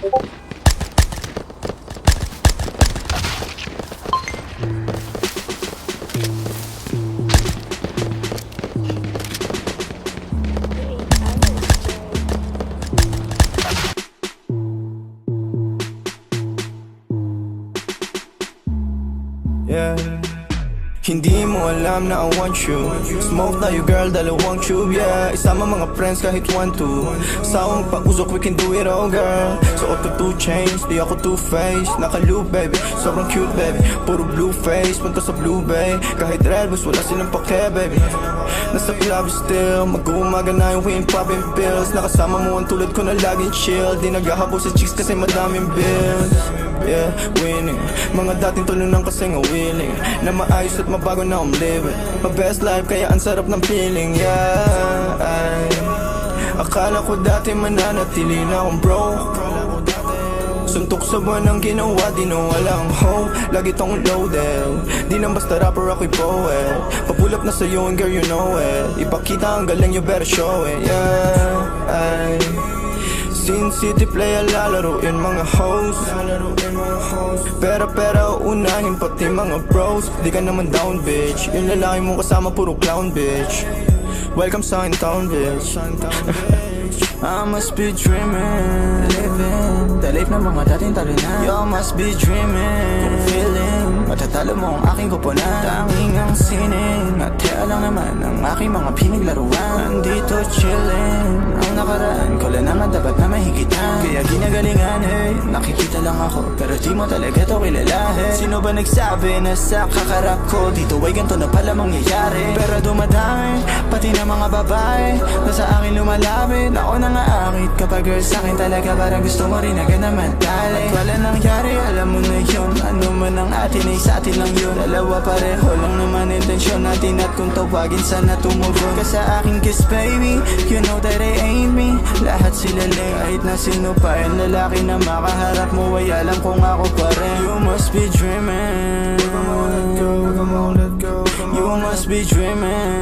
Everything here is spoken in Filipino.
Yeah. Hindi mo alam na I want you. Smoke tayo girl, dalawang tube, yeah. Isama mga friends kahit 1-2. Sawang pag-usok, we can do it all, girl. Suot ko 2 chains, di ako two-faced. Naka-loop, baby, sobrang cute, baby. Puro blue face, punta sa Blue Bay. Kahit red bus, wala silang pake, baby. Nasa club still, mag-uumaga na yung weed, popping pills. Nakasama mo ang tulad ko na laging chill. Di naghahabol sa chicks kasi madaming bills. Yeah, winning. Mga dating tulunan kasing willing na maayos at mabago na living my best life, kaya ang sarap ng feeling. Yeah, akala ko dati mananatili na akong broke. Suntok sa buwan ang ginawa, di na walang hope. Lagi tong loaded, di nang basta rapper ako'y poet. Pa-pull up na sa'yo and girl you know it. Ipakita ang galing, you better show it. Yeah, Sin City playa lalaruin mga hoes. Pera uunahin pati mga bros. Di ka naman down bitch, yung lalaki mong kasama puro clown bitch. Welcome sa in town bitch. I must be dreaming, living the life na mga dating talunan. You must be dreaming, kung feeling matatalo mo ang aking kupunan. Tanging ang sining at kaya lang naman ang aking mga pinaglaruan. Nandito chilling, ang nakaraan ko lang naman dapat na mahigitan. Kaya ginagalingan, hey, nakikita lang ako pero di mo talaga to kilala, hey. Sino ba nagsabi na sa kakarap ko dito ay ganito na pala mangyayari? Pero dumadami, pati na mga babae na sa akin lumalapit. Ako nang aakit kapag girl sa'kin talaga parang gusto mo rin agad naman dali. At wala nangyari, alam mo na yun. Ano man ang atin ay sa atin lang yun. Dalawa pareho lang naman intensyon natin. At kung tawagin sana tumugon ka sa akin kiss baby, you know that I ain't me. Lahat sila lang, kahit na sino pa yung lalaki na makaharap mo ay alam kung ako pa rin. You must be dreaming, you must be dreaming.